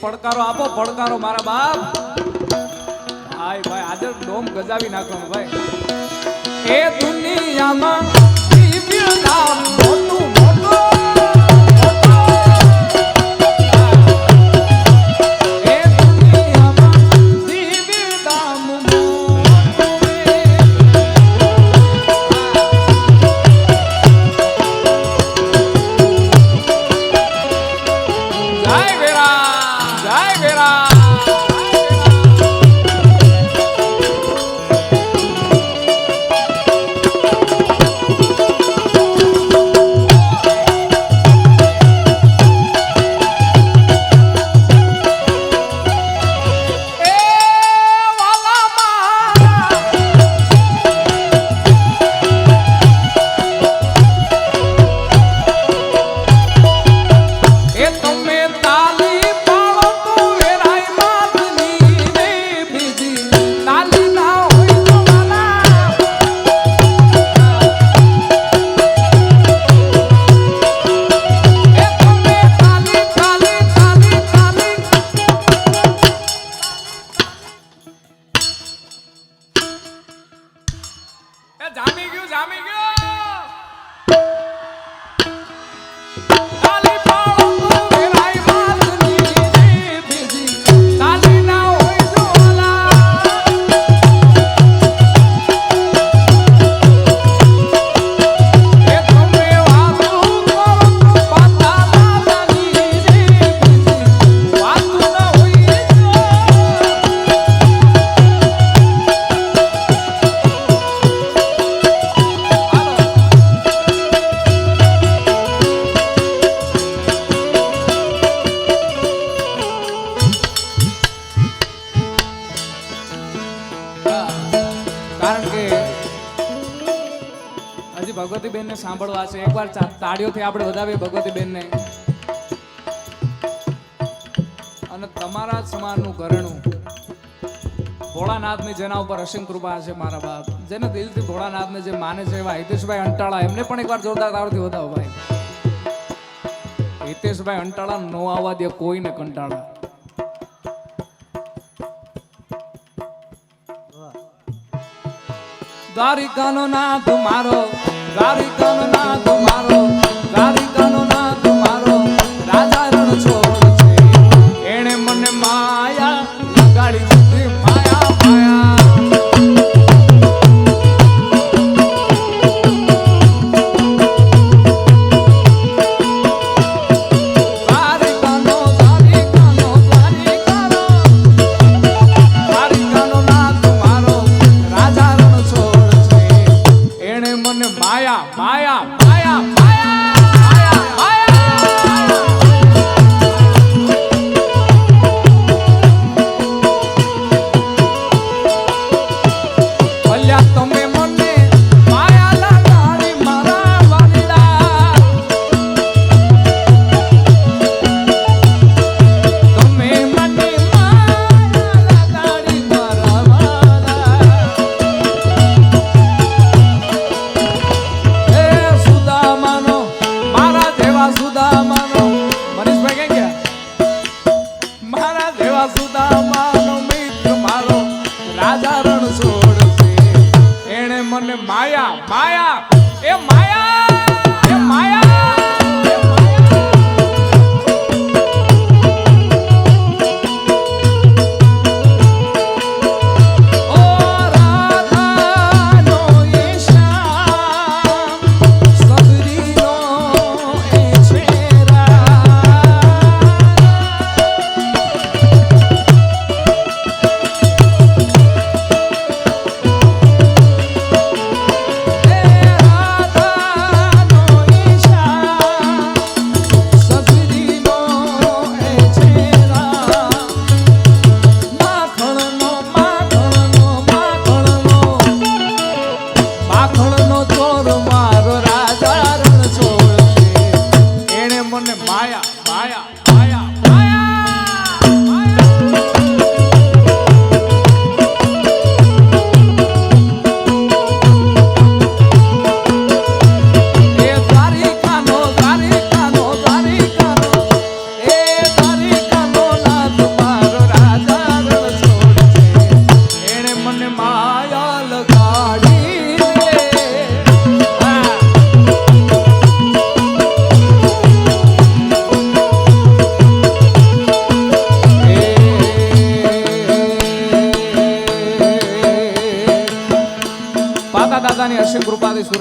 પડકારો આપો, પડકારો મારા બાપ. ભાઈ ભાઈ આજે ડોમ ગજાવી નાખવાનું ભાઈ. એ દુનિયામાં દિવ્ય નામ મોટું મોટું. ભગવતીબેન ને સાંભળવા છે. એકવાર તાળીઓથી આપણે વધાવીએ ભગવતીબેન ને. અને તમારા સમાનનું ઘરેણું ભોળાનાથની જેના ઉપર અસીમ કૃપા છે મારા બાપ, જેને દિલથી ભોળાનાથને જે માને છે એવા હિતેશભાઈ અંટાળા, એમને પણ એકવાર જોરદાર તાળીઓથી વધાવો ભાઈ. હિતેશભાઈ અંટાળા નો આવવા દે કોઈને કંટાળા. દ્વારિકાનો નાથ મારો, દ્વારિકાનો નાથ મારો, દ્વારિકાનો નાથ મારો, રાજા રણ છોડ છે. એણે મને માયા લગાડી દીધી, માયા માયા. દ્વારિકાનો દ્વારિકાનો દ્વારિકાનો દ્વારિકાનો નાથ મારો, રાજા રણ છોડ છે. એણે મને માયા માયા માયા માયા માયા. ભલ્યા તમે મને માયા લગાડી મારા વાલીડા, તમે મને માયા લગાડી મારા વાલા. એ સુદામાનો મારા જેવા સુદામાનો, મનીષભાઈ કઈ ગયા? મારા જેવા સુદામાનો મિત્ર મારો, રાજા રણ છોડ છે. એણે મને માયા માયા એ માયા એ માયા. ઓ રાધાનો એ શ્યામ, સબરીનો એ છેરા. એ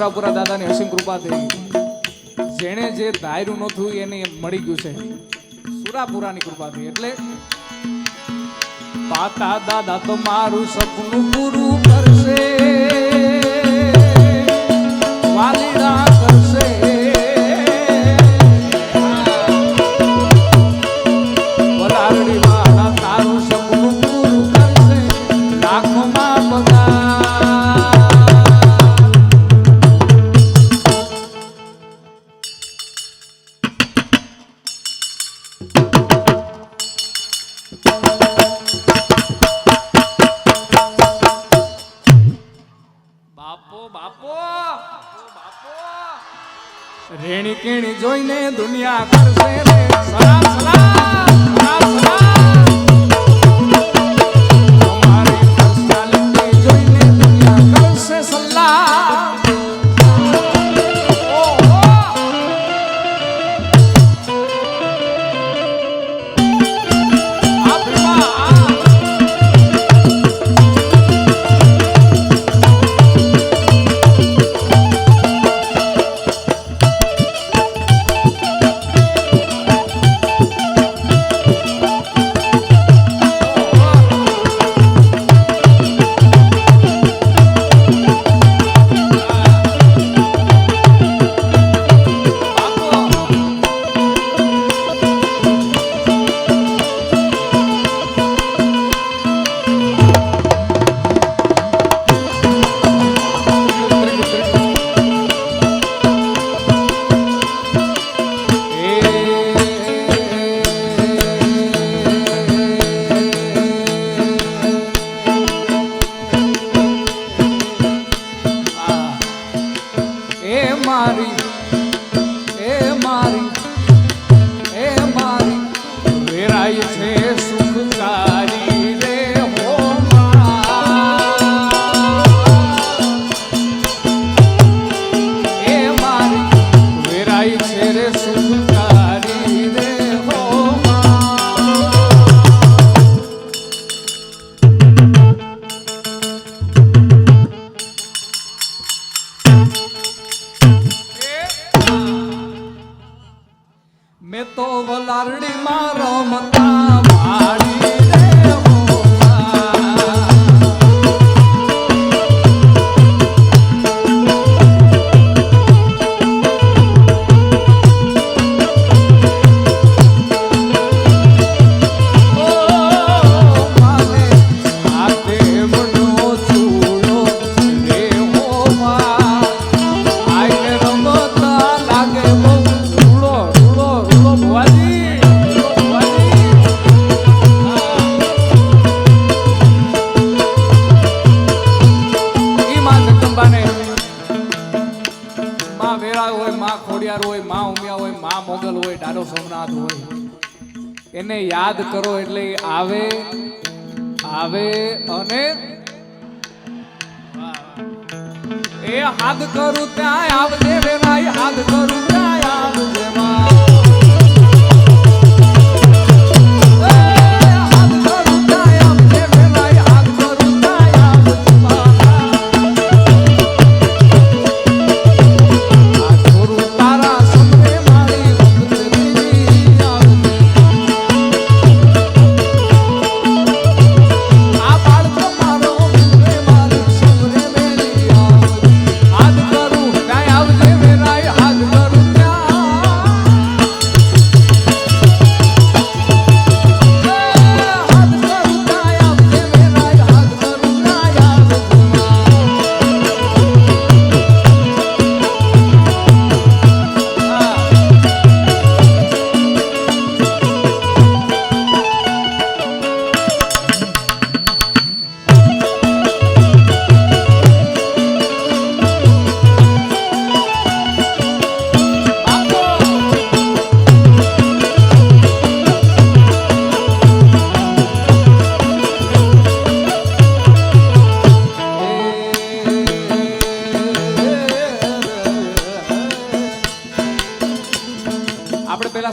સુરાપુરા દાદાની અસીમ કૃપાથી જેણે જે ધાર્યું નહોતું એને મળી ગયું છે સુરાપુરાની કૃપાથી. એટલે પાતા દાદા તો મારું સપનું પૂરું કરશે, વાલીડા કરશે. વલારડી વાળા તારું સપનું પૂરું કરશે, લાખોમાં પગાર. રેણી કેણી જોઈને દુનિયા કરશે રે સલામ સલામ સલામ સલામ. તમારી પર્સનાલિટી જોઈને દુનિયા કરશે સલામ. મેં તો વલારડી માં રમતા વાળી રે સોમનાથ હોય એને યાદ કરો એટલે આવે આવે. અને એ હાથ કરું ત્યાં આવજે વેરાય, હાથ કરું ત્યાં આવજે માં.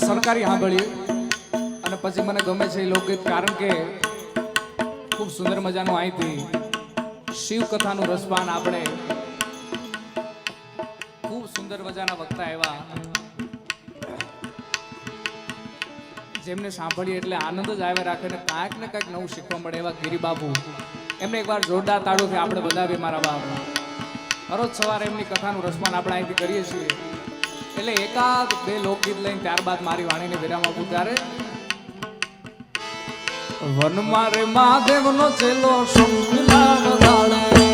સરકારી સાંભળીએ અને પછી મને ગમે છે એ લોકગીત, કારણ કે ખૂબ સુંદર મજાનું અહીંથી શિવ કથાનું રસપાન આપણે ખૂબ સુંદર મજાના વક્તા એવા જેમને સાંભળીએ એટલે આનંદ જ આવે રાખે ને કાંઈક ને કાંઈક નવું શીખવા મળે એવા ગિરિબાબુ એમને એકવાર જોરદાર તાળીઓથી આપણે બધા મારા બાપ રોજ સવારે એમની કથાનું રસમાન આપણે અહીંથી કરીએ છીએ એટલે એકાદ બે લોકગીત લઈને ત્યારબાદ મારી વાણીને વિરામ આપું ત્યારે વન મારે મહાદેવનો ચેલો શંખલા વગાડે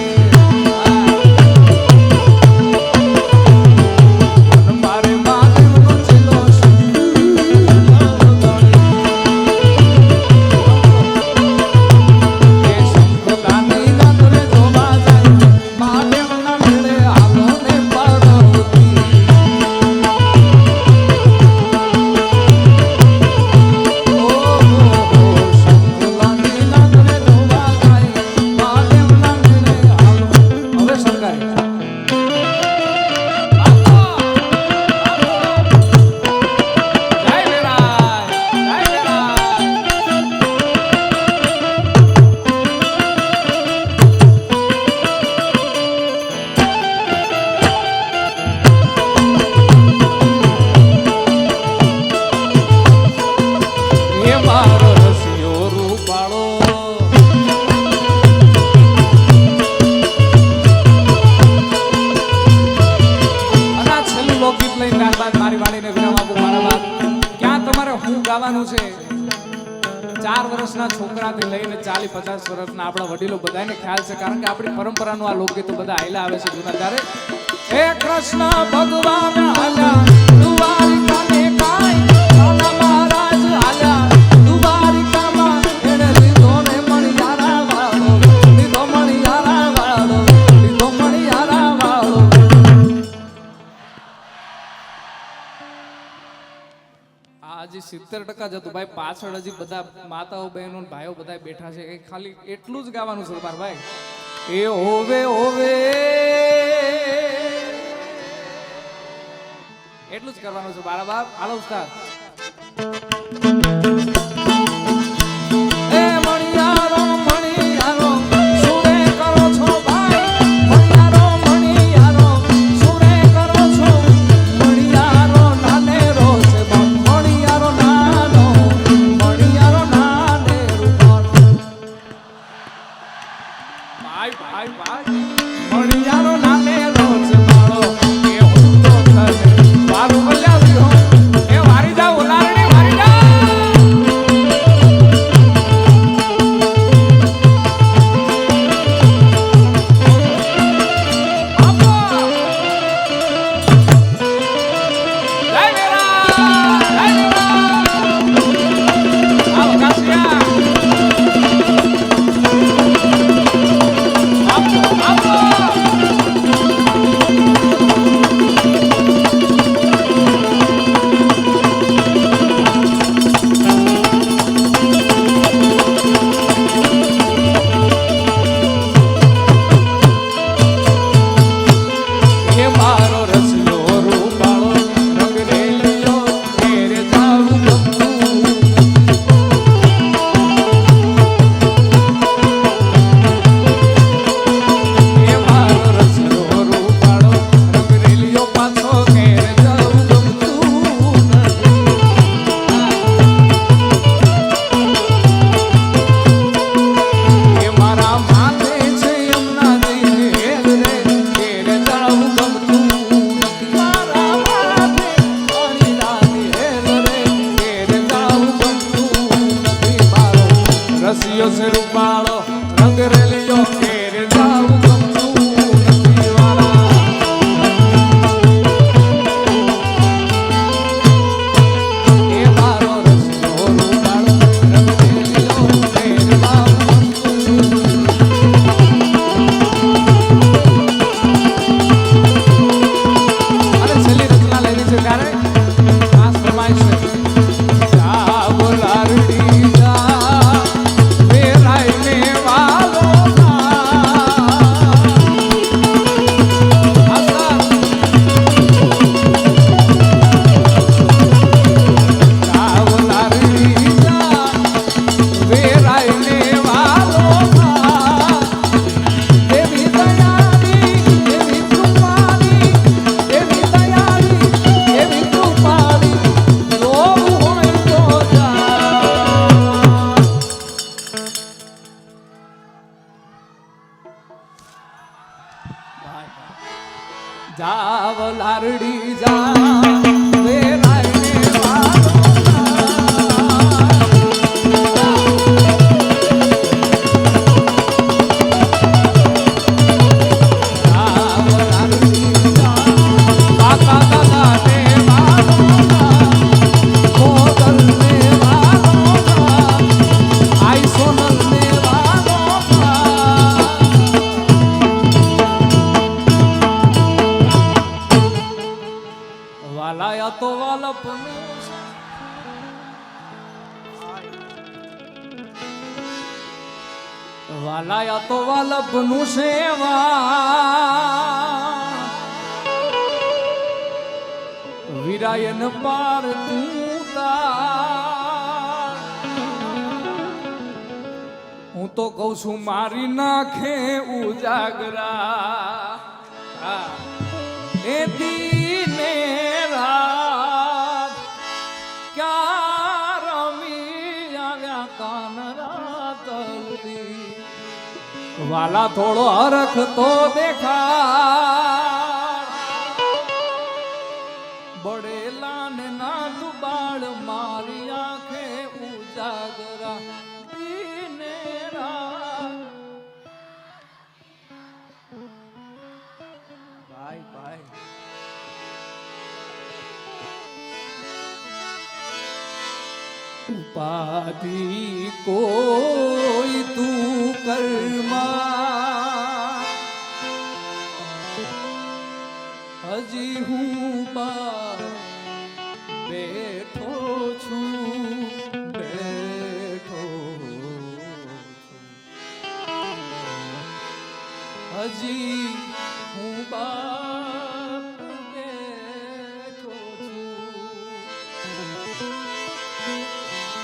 છોકરાથી લઈને 40-50 વર્ષના આપણા વડીલો બધાને ખ્યાલ છે કારણ કે આપણી પરંપરાનું આ લોકગીતો બધા આયલા આવે છે જૂના ત્યારે હે કૃષ્ણ ભગવાન આલ્યા દ્વારિકાને કાઈ કાના મહારાજ આલ્યા દ્વારિકામાં એને લીધો ને મણિયારા વાળો લીધો મણિયારા વાળો લીધો મણિયારા વાળો આજે 70% જતું ભાઈ પાછળ હજી બધા માતાઓ બહેનો ભાઈઓ બધા બેઠા છે કે ખાલી એટલું જ ગાવાનું છે મારા ભાઈ એ હોવે હોવે એટલું જ કરવાનું છે મારા બાપ હાલો ઉસ્તાદ બોલારડી જા વે રાય ને વાલો વાલાયા તો વાલપનું સેવા વિરાયન પાર તું તાર હું તો કઉ છું મારી નાખે ઉજાગરા એ દીને રાત ક્યાં રમી આવ્યા કાનરા તલદી વાલા થોડો હરખ તો દેખા બડેલા ને ના દુબાળ મારી આંખે ઉજાગરા દીને રાત ભાઈ ભાઈ ઉપાધિ કોઈ તું કર્મા હજી હું બાર બેઠો છું હજી હું બાપ બેઠો છું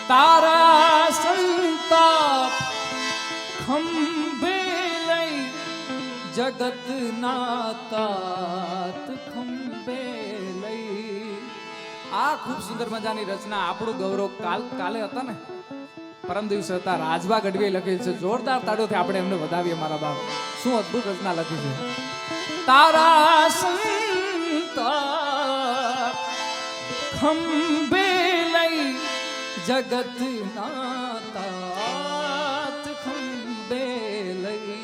તારા સંતાપ ખંભે લઈ જગત ના તાત ખંભે લઈ આ ખૂબ સુંદર મજાની રચના આપણું ગૌરવ કાલે હતા ને પરમ દિવસે હતા રાજભા ગઢવીએ લખી છે જોરદાર તાળીઓથી આપણે એમને વધાવીએ મારા બાપ શું અદ્ભુત રચના લખી છે તારા સંતાપ ખંભે લઈ જગત ના તાત ખંભે લઈ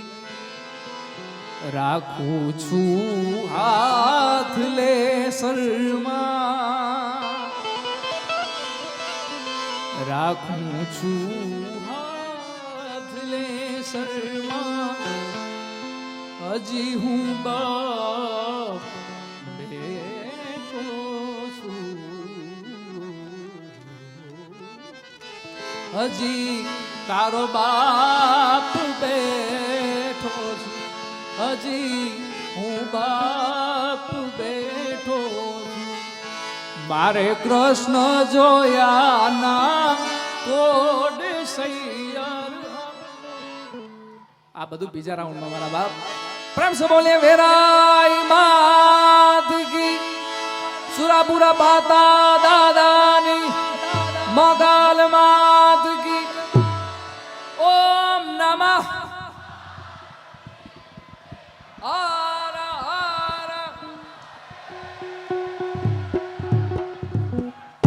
રાખું છું હાથ લે સરમાં રાખું છું હાથ લે સરમાં હજી હું બાપ બેઠો છું હજી તારો બાપ બેઠો છું હજી હું બાપ બેઠો છું મારે કૃષ્ણ જોયા ના કોડ સૈયર આ બધું બીજા રાઉન્ડમાં મારા બાપ પ્રેમ સે બોલે વેરાઈ માત કી સુરાપુરા બાતા દાદા